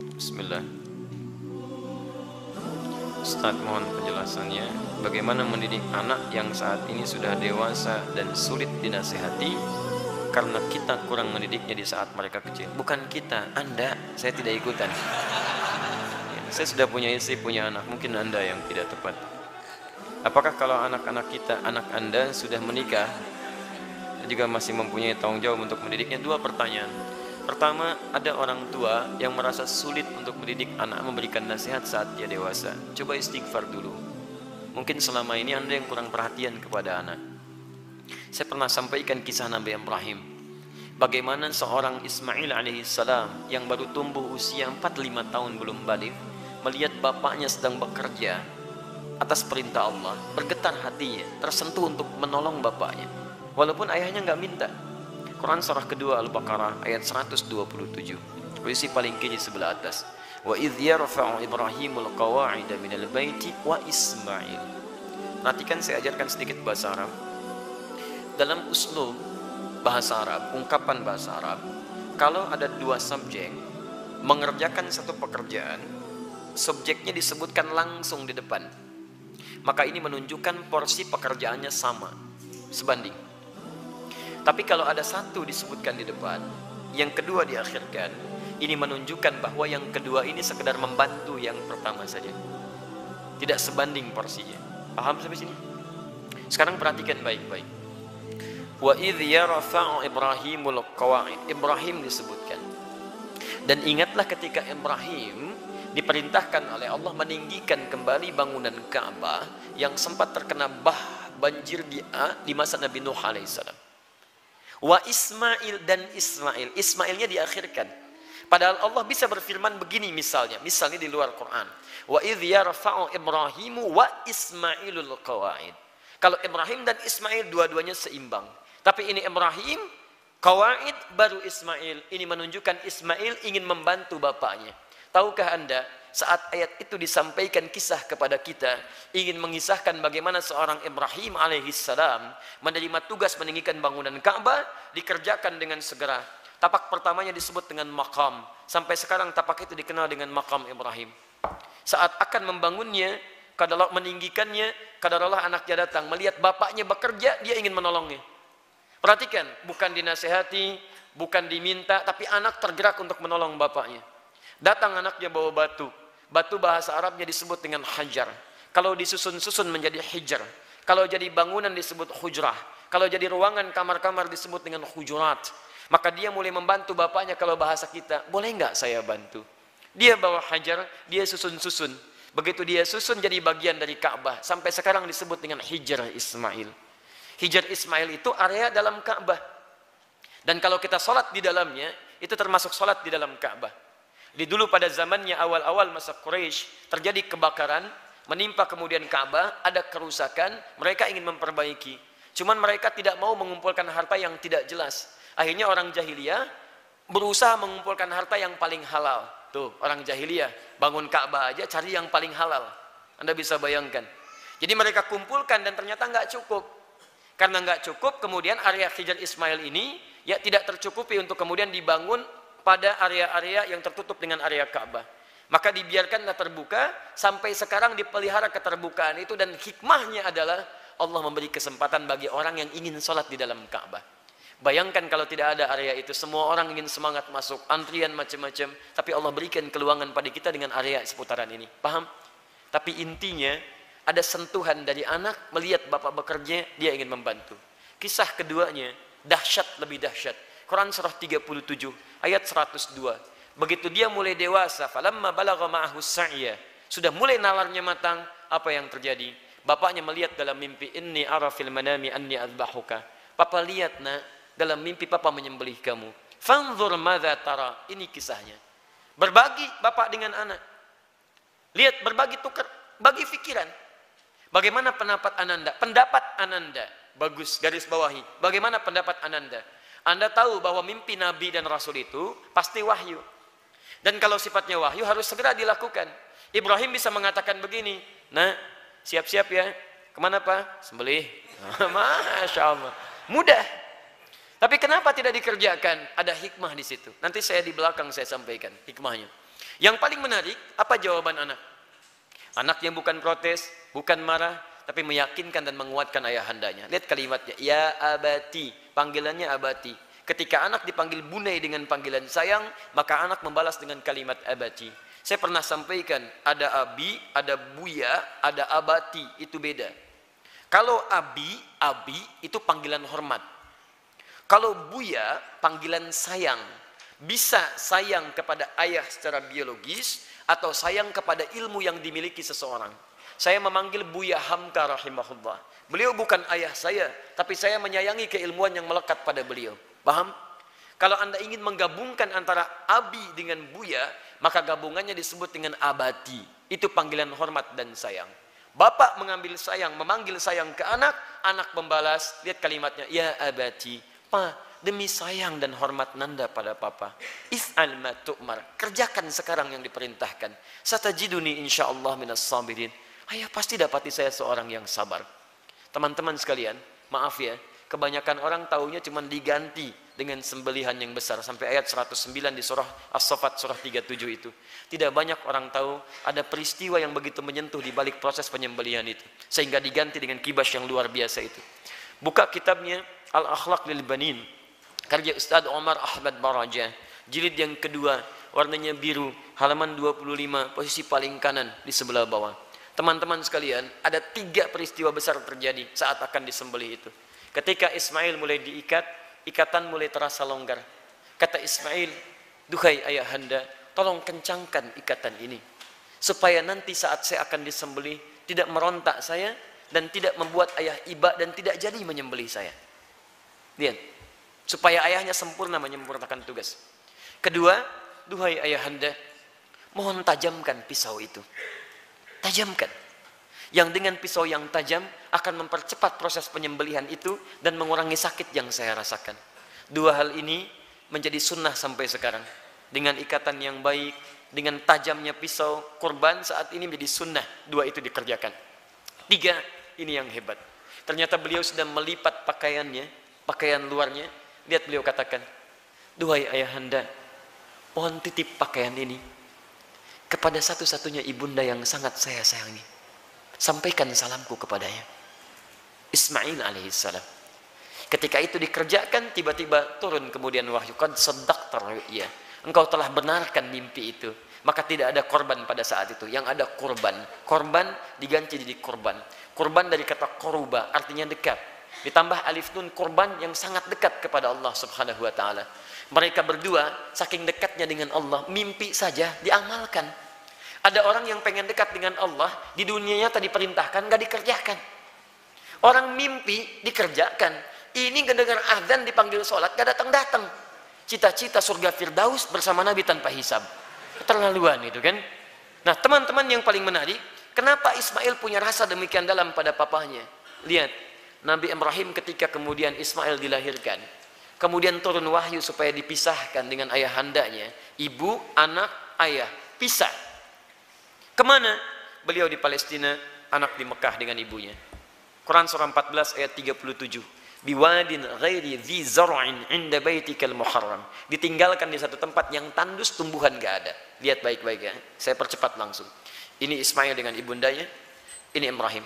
Bismillah. Ustaz, mohon penjelasannya. Bagaimana mendidik anak yang saat ini sudah dewasa dan sulit dinasihati karena kita kurang mendidiknya di saat mereka kecil. Bukan kita, Anda. Saya tidak ikutan. Saya sudah punya istri, punya anak. Mungkin Anda yang tidak tepat. Apakah kalau anak-anak kita, anak Anda sudah menikah, juga masih mempunyai tanggung jawab untuk mendidiknya? Dua pertanyaan. Pertama, ada orang tua yang merasa sulit untuk mendidik anak, memberikan nasihat saat dia dewasa. Coba istighfar dulu. Mungkin selama ini Anda yang kurang perhatian kepada anak. Saya pernah sampaikan kisah Nabi Ibrahim. Bagaimana seorang Ismail alaihissalam yang baru tumbuh usia 4-5 tahun belum balik, melihat bapaknya sedang bekerja atas perintah Allah, bergetar hatinya, tersentuh untuk menolong bapaknya. Walaupun ayahnya nggak minta. Quran surah kedua Al-Baqarah ayat 127, posisi paling kiri sebelah atas. Wa idh yarfa'u Ibrahimul qawa'ida minal baiti wa Ismail. Perhatikan, saya ajarkan sedikit bahasa Arab. Dalam uslub bahasa Arab, ungkapan bahasa Arab, kalau ada dua subjek mengerjakan satu pekerjaan, subjeknya disebutkan langsung di depan, maka ini menunjukkan porsi pekerjaannya sama, sebanding. Tapi kalau ada satu disebutkan di depan, yang kedua diakhirkan, ini menunjukkan bahwa yang kedua ini sekedar membantu yang pertama saja, tidak sebanding porsinya. Paham sampai sini? Sekarang perhatikan baik-baik. Wa idh yarfa'u Ibrahimul qawa'id. Ibrahim disebutkan. Dan ingatlah ketika Ibrahim diperintahkan oleh Allah meninggikan kembali bangunan Ka'bah yang sempat terkena banjir di masa Nabi Nuh alaihissalam. Wa Ismail, dan Ismail. Ismailnya diakhirkan. Padahal Allah bisa berfirman begini misalnya di luar Quran. Wa idh yarfa'u Ibrahimu wa Ismailul qawa'id. Kalau Ibrahim dan Ismail dua-duanya seimbang. Tapi ini Ibrahim, qawa'id, baru Ismail. Ini menunjukkan Ismail ingin membantu bapaknya. Tahukah Anda, saat ayat itu disampaikan kisah kepada kita, ingin mengisahkan bagaimana seorang Ibrahim alaihissalam menerima tugas meninggikan bangunan Ka'bah, dikerjakan dengan segera. Tapak pertamanya disebut dengan maqam. Sampai sekarang tapak itu dikenal dengan maqam Ibrahim. Saat akan membangunnya, kadarullah meninggikannya, kadarullah anaknya datang, melihat bapaknya bekerja, dia ingin menolongnya. Perhatikan, bukan dinasehati, bukan diminta, tapi anak tergerak untuk menolong bapaknya. Datang anaknya bawa batu. Batu bahasa Arabnya disebut dengan hajar. Kalau disusun-susun menjadi hijar. Kalau jadi bangunan disebut hujrah. Kalau jadi ruangan kamar-kamar disebut dengan hujurat. Maka dia mulai membantu bapaknya. Kalau bahasa kita, boleh nggak saya bantu? Dia bawa hajar, dia susun-susun. Begitu dia susun jadi bagian dari Ka'bah. Sampai sekarang disebut dengan Hijar Ismail. Hijar Ismail itu area dalam Ka'bah. Dan kalau kita sholat di dalamnya, itu termasuk sholat di dalam Ka'bah. Di dulu pada zamannya awal-awal masa Quraisy terjadi kebakaran, menimpa kemudian Ka'bah, ada kerusakan, mereka ingin memperbaiki. Cuman mereka tidak mau mengumpulkan harta yang tidak jelas. Akhirnya orang jahiliyah berusaha mengumpulkan harta yang paling halal. Tuh, orang jahiliyah bangun Ka'bah aja cari yang paling halal. Anda bisa bayangkan. Jadi mereka kumpulkan dan ternyata nggak cukup. Karena nggak cukup, kemudian area Hijar Ismail ini ya tidak tercukupi untuk kemudian dibangun pada area-area yang tertutup dengan area Ka'bah. Maka dibiarkanlah terbuka, sampai sekarang dipelihara keterbukaan itu, dan hikmahnya adalah Allah memberi kesempatan bagi orang yang ingin sholat di dalam Ka'bah. Bayangkan kalau tidak ada area itu, semua orang ingin semangat masuk, antrian macam-macam, tapi Allah berikan keluangan pada kita dengan area seputaran ini. Paham? Tapi intinya, ada sentuhan dari anak, melihat bapak bekerja, dia ingin membantu. Kisah keduanya, dahsyat lebih dahsyat. Quran surah 37 ayat 102. Begitu dia mulai dewasa, falamma balagha ma'ahu sa'ya, sudah mulai nalarnya matang, apa yang terjadi? Bapaknya melihat dalam mimpi, inni ara fil manami anni adbahuka. Papa lihat nak, dalam mimpi papa menyembelih kamu. Fanzur madza tara. Ini kisahnya. Berbagi bapak dengan anak. Lihat, berbagi, tukar, bagi pikiran. Bagaimana pendapat Ananda? Pendapat Ananda bagus, garis bawahi. Bagaimana pendapat Ananda? Anda tahu bahwa mimpi Nabi dan Rasul itu pasti wahyu. Dan kalau sifatnya wahyu harus segera dilakukan. Ibrahim bisa mengatakan begini, nah siap-siap ya, kemana Pak? Sembelih. Masya Allah, mudah. Tapi kenapa tidak dikerjakan? Ada hikmah di situ. Nanti saya di belakang saya sampaikan hikmahnya. Yang paling menarik, apa jawaban anak? Anak yang bukan protes, bukan marah, tapi meyakinkan dan menguatkan ayahandanya. Lihat kalimatnya, ya abati, panggilannya abati. Ketika anak dipanggil bunai dengan panggilan sayang, maka anak membalas dengan kalimat abati. Saya pernah sampaikan, ada abi, ada buya, ada abati, itu beda. Kalau abi itu panggilan hormat. Kalau buya, panggilan sayang. Bisa sayang kepada ayah secara biologis, atau sayang kepada ilmu yang dimiliki seseorang. Saya memanggil Buya Hamka rahimahullah. Beliau bukan ayah saya, tapi saya menyayangi keilmuan yang melekat pada beliau. Paham? Kalau Anda ingin menggabungkan antara abi dengan buya, maka gabungannya disebut dengan abati. Itu panggilan hormat dan sayang. Bapak mengambil sayang, memanggil sayang ke anak, anak membalas, lihat kalimatnya, ya abati, pa, demi sayang dan hormat nanda pada papa, if'al ma tu'mar, kerjakan sekarang yang diperintahkan. Satajiduni insyaallah minas sabirin. Ayah pasti dapati saya seorang yang sabar. Teman-teman sekalian, maaf ya, kebanyakan orang taunya cuma diganti dengan sembelihan yang besar sampai ayat 109 di surah As-Saffat surah 37 itu. Tidak banyak orang tahu ada peristiwa yang begitu menyentuh di balik proses penyembelihan itu sehingga diganti dengan kibas yang luar biasa itu. Buka kitabnya Al-Akhlaq lil Banin karya Ustadz Omar Ahmad Baraja, jilid yang kedua, warnanya biru, halaman 25, posisi paling kanan di sebelah bawah. Teman-teman sekalian, ada 3 peristiwa besar terjadi saat akan disembelih itu. Ketika Ismail mulai diikat, ikatan mulai terasa longgar. Kata Ismail, duhai ayahanda, tolong kencangkan ikatan ini, supaya nanti saat saya akan disembelih, tidak merontak saya, dan tidak membuat ayah iba dan tidak jadi menyembelih saya. Lihat, supaya ayahnya sempurna menyempurnakan tugas. Kedua, duhai ayahanda, mohon tajamkan pisau itu. Tajamkan. Yang dengan pisau yang tajam akan mempercepat proses penyembelihan itu dan mengurangi sakit yang saya rasakan. 2 hal ini menjadi sunnah sampai sekarang. Dengan ikatan yang baik, dengan tajamnya pisau, kurban saat ini menjadi sunnah. 2 itu dikerjakan. 3, ini yang hebat. Ternyata beliau sudah melipat pakaiannya, pakaian luarnya. Lihat beliau katakan, duhai ayahanda, mohon titip pakaian ini kepada satu-satunya ibunda yang sangat saya sayangi. Sampaikan salamku kepadanya. Ismail alaihissalam. Ketika itu dikerjakan, tiba-tiba turun kemudian wahyu. Qad saddaqta ru'ya. Engkau telah benarkan mimpi itu. Maka tidak ada korban pada saat itu. Yang ada korban. Korban diganti jadi korban. Korban dari kata koruba, artinya dekat. Ditambah alif nun, korban yang sangat dekat kepada Allah subhanahu wa ta'ala. Mereka berdua, saking dekatnya dengan Allah, mimpi saja diamalkan. Ada orang yang pengen dekat dengan Allah, di dunianya tadi perintahkan, gak dikerjakan. Orang mimpi dikerjakan. Ini gak dengar azan dipanggil sholat, gak datang-datang. Cita-cita surga Firdaus bersama Nabi tanpa hisab. Keterlaluan itu kan. Nah teman-teman yang paling menarik, kenapa Ismail punya rasa demikian dalam pada papahnya? Lihat, Nabi Ibrahim ketika kemudian Ismail dilahirkan, kemudian turun wahyu supaya dipisahkan dengan ayahandanya. Ibu, anak, ayah, pisah. Kemana? Beliau di Palestina, anak di Mekah dengan ibunya. Quran surah 14 ayat 37. Biwadin ghairi dhi zar'in inda baitikal muharram. Ditinggalkan di satu tempat yang tandus tumbuhan gak ada. Lihat baik-baik ya. Saya percepat langsung. Ini Ismail dengan ibundanya, ini Ibrahim.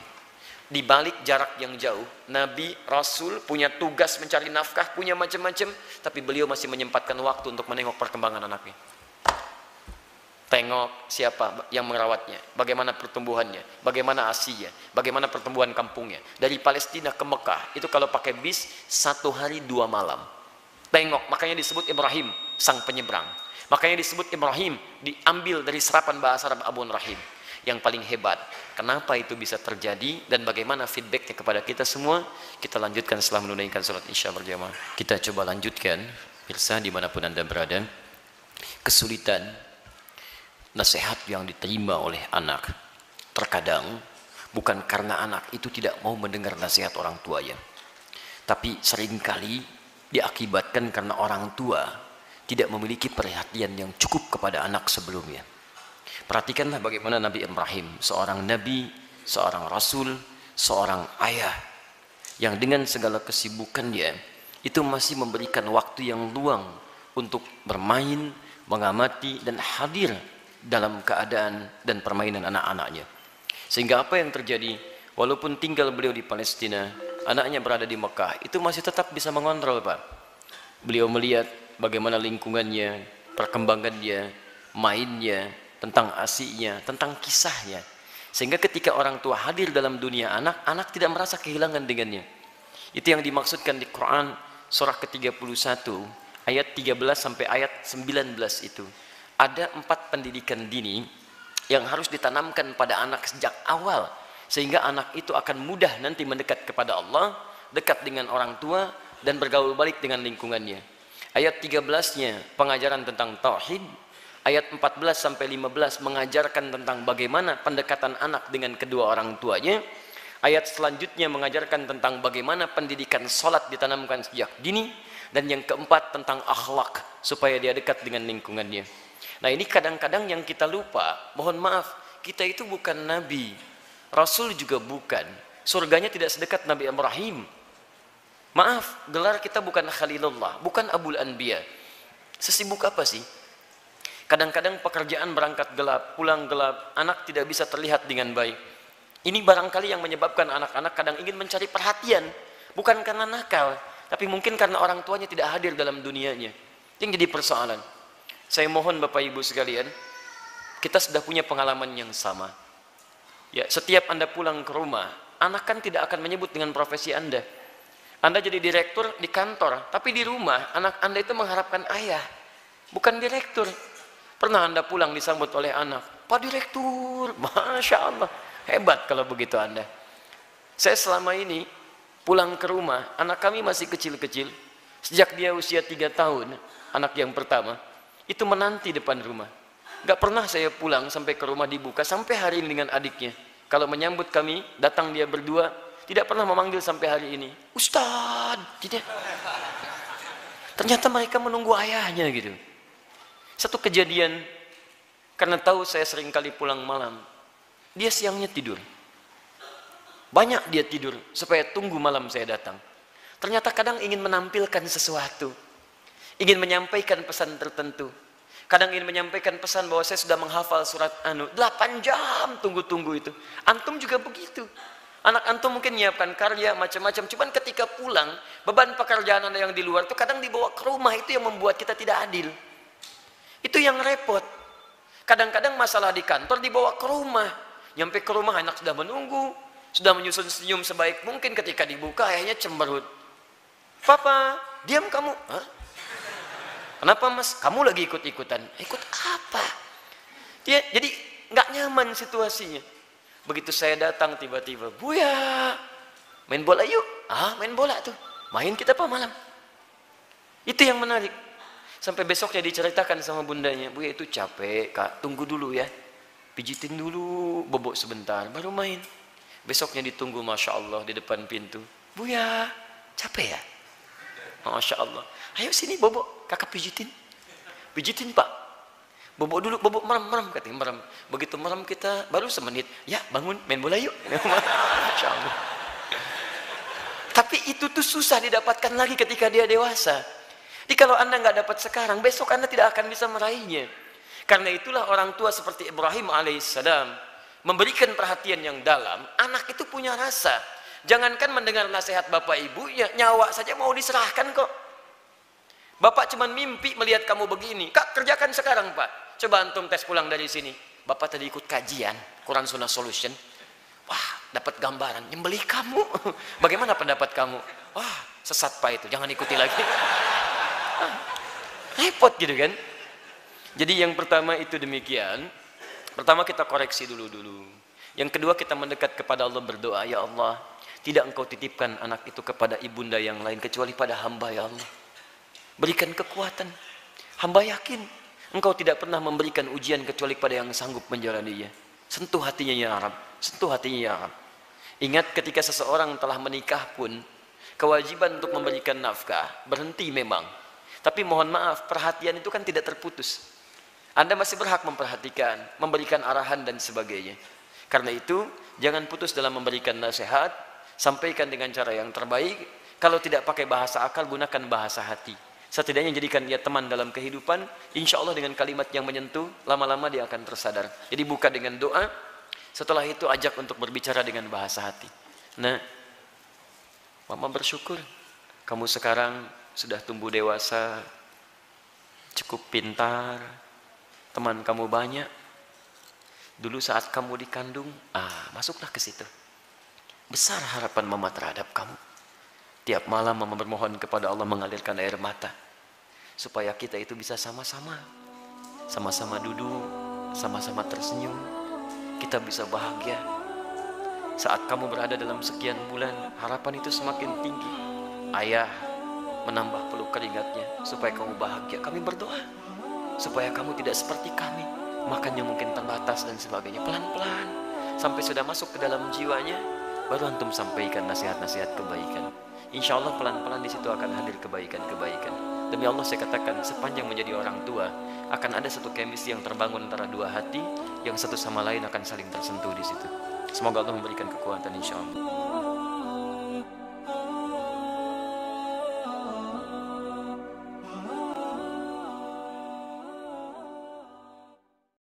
Di balik jarak yang jauh, Nabi, Rasul punya tugas mencari nafkah, punya macam-macam, tapi beliau masih menyempatkan waktu untuk menengok perkembangan anaknya. Tengok siapa yang merawatnya, bagaimana pertumbuhannya, bagaimana asinya, bagaimana pertumbuhan kampungnya. Dari Palestina ke Mekah, itu kalau pakai bis 1 hari 2 malam. Tengok, makanya disebut Ibrahim, sang penyeberang. Makanya disebut Ibrahim, diambil dari serapan bahasa Arab Abun Rahim. Yang paling hebat, kenapa itu bisa terjadi dan bagaimana feedbacknya kepada kita semua, kita lanjutkan setelah menunaikan sholat isya berjamaah. Kita coba lanjutkan, pemirsa dimanapun Anda berada. Kesulitan nasihat yang diterima oleh anak terkadang bukan karena anak itu tidak mau mendengar nasihat orang tuanya, tapi seringkali diakibatkan karena orang tua tidak memiliki perhatian yang cukup kepada anak sebelumnya. Perhatikanlah bagaimana Nabi Ibrahim, seorang nabi, seorang rasul, seorang ayah yang dengan segala kesibukannya itu masih memberikan waktu yang luang untuk bermain, mengamati dan hadir dalam keadaan dan permainan anak-anaknya. Sehingga apa yang terjadi, walaupun tinggal beliau di Palestina, anaknya berada di Mekah, itu masih tetap bisa mengontrol, Pak. Beliau melihat bagaimana lingkungannya, perkembangannya, mainnya, tentang asiknya, tentang kisahnya. Sehingga ketika orang tua hadir dalam dunia anak, anak tidak merasa kehilangan dengannya. Itu yang dimaksudkan di Quran surah ke-31 ayat 13 sampai ayat 19 itu. Ada 4 pendidikan dini yang harus ditanamkan pada anak sejak awal, sehingga anak itu akan mudah nanti mendekat kepada Allah, dekat dengan orang tua, dan bergaul balik dengan lingkungannya. Ayat 13-nya pengajaran tentang tauhid, ayat 14 sampai 15 mengajarkan tentang bagaimana pendekatan anak dengan kedua orang tuanya. Ayat selanjutnya mengajarkan tentang bagaimana pendidikan salat ditanamkan sejak dini, dan yang keempat tentang akhlak supaya dia dekat dengan lingkungannya. Nah, ini kadang-kadang yang kita lupa. Mohon maaf, kita itu bukan nabi, rasul juga bukan. Surganya tidak sedekat Nabi Ibrahim. Maaf, gelar kita bukan Khalilullah, bukan Abul Anbiya. Sesibuk apa sih? Kadang-kadang pekerjaan berangkat gelap, pulang gelap, anak tidak bisa terlihat dengan baik. Ini barangkali yang menyebabkan anak-anak kadang ingin mencari perhatian, bukan karena nakal, tapi mungkin karena orang tuanya tidak hadir dalam dunianya. Yang jadi persoalan. Saya mohon Bapak Ibu sekalian, kita sudah punya pengalaman yang sama. Ya, setiap Anda pulang ke rumah, anak kan tidak akan menyebut dengan profesi Anda. Anda jadi direktur di kantor, tapi di rumah anak Anda itu mengharapkan ayah, bukan direktur. Pernah Anda pulang disambut oleh anak, Pak Direktur, Masya Allah, hebat kalau begitu Anda. Saya selama ini pulang ke rumah, anak kami masih kecil-kecil. Sejak dia usia 3 tahun, anak yang pertama, itu menanti depan rumah. Gak pernah saya pulang sampai ke rumah dibuka, sampai hari ini dengan adiknya. Kalau menyambut kami, datang dia berdua, tidak pernah memanggil sampai hari ini, Ustadz, tidak. Ternyata mereka menunggu ayahnya gitu. Satu kejadian, karena tahu saya sering kali pulang malam, dia siangnya tidur. Banyak dia tidur, supaya tunggu malam saya datang. Ternyata kadang ingin menampilkan sesuatu, ingin menyampaikan pesan tertentu. Kadang ingin menyampaikan pesan bahwa saya sudah menghafal surat 8 jam tunggu-tunggu itu. Antum juga begitu. Anak antum mungkin menyiapkan karya macam-macam, cuman ketika pulang, beban pekerjaan Anda yang di luar itu kadang dibawa ke rumah, itu yang membuat kita tidak adil. Itu yang repot. Kadang-kadang masalah di kantor dibawa ke rumah. Nyampe ke rumah anak sudah menunggu, sudah menyusun senyum sebaik mungkin, ketika dibuka ayahnya cemberut. Papa, diam kamu. Hah? Kenapa mas? Kamu lagi ikut-ikutan. Ikut apa? Dia jadi nggak nyaman situasinya. Begitu saya datang tiba-tiba, Buya, main bola yuk. Ah, main bola tuh. Main kita apa malam? Itu yang menarik. Sampai besoknya diceritakan sama bundanya, Buya itu capek kak, tunggu dulu ya. Pijitin dulu, bobok sebentar, baru main. Besoknya ditunggu, Masya Allah, di depan pintu. Buya, capek ya? Masya Allah. Ayo sini bobok, kakak pijitin. Pijitin pak. Bobok dulu, bobok merem, katanya merem. Begitu merem kita, baru semenit. Ya bangun, main bola yuk. Masya Allah. Tapi itu tuh susah didapatkan lagi ketika dia dewasa. Jadi kalau Anda nggak dapat sekarang, besok Anda tidak akan bisa meraihnya. Karena itulah orang tua seperti Ibrahim alaihissalam memberikan perhatian yang dalam. Anak itu punya rasa. Jangankan mendengar nasihat bapak ibu, ya nyawa saja mau diserahkan kok. Bapak cuma mimpi melihat kamu begini. Kak, kerjakan sekarang pak. Coba antum tes pulang dari sini. Bapak tadi ikut kajian Quran Sunnah Solution. Wah, dapat gambaran nyembelih kamu. Bagaimana pendapat kamu? Wah, sesat pak itu, jangan ikuti lagi. Repot gitu kan. Jadi yang pertama itu demikian. Pertama kita koreksi dulu. Yang kedua kita mendekat kepada Allah, berdoa, ya Allah, tidak engkau titipkan anak itu kepada ibunda yang lain kecuali pada hamba, ya Allah. Berikan kekuatan. Hamba yakin engkau tidak pernah memberikan ujian kecuali pada yang sanggup menjalaninya. Sentuh hatinya ya Rabb, sentuh hatinya ya Rabb. Ingat ketika seseorang telah menikah pun, kewajiban untuk memberikan nafkah berhenti memang. Tapi mohon maaf, perhatian itu kan tidak terputus. Anda masih berhak memperhatikan, memberikan arahan dan sebagainya. Karena itu, jangan putus dalam memberikan nasihat, sampaikan dengan cara yang terbaik. Kalau tidak pakai bahasa akal, gunakan bahasa hati. Setidaknya jadikan dia teman dalam kehidupan. Insya Allah dengan kalimat yang menyentuh, lama-lama dia akan tersadar. Jadi buka dengan doa, setelah itu ajak untuk berbicara dengan bahasa hati. Nah, mama bersyukur kamu sekarang sudah tumbuh dewasa, cukup pintar, teman kamu banyak. Dulu saat kamu dikandung, masuklah ke situ. Besar harapan mama terhadap kamu. Tiap malam mama bermohon kepada Allah mengalirkan air mata, supaya kita itu bisa sama-sama duduk, sama-sama tersenyum, kita bisa bahagia. Saat kamu berada dalam sekian bulan, harapan itu semakin tinggi. Ayah menambah peluk keringatnya supaya kamu bahagia. Kami berdoa supaya kamu tidak seperti kami, makannya mungkin terbatas dan sebagainya. Pelan-pelan sampai sudah masuk ke dalam jiwanya, baru antum sampaikan nasihat-nasihat kebaikan. Insya Allah pelan-pelan di situ akan hadir kebaikan-kebaikan. Demi Allah saya katakan, sepanjang menjadi orang tua akan ada satu chemistry yang terbangun antara dua hati yang satu sama lain akan saling tersentuh di situ. Semoga Allah memberikan kekuatan insya Allah.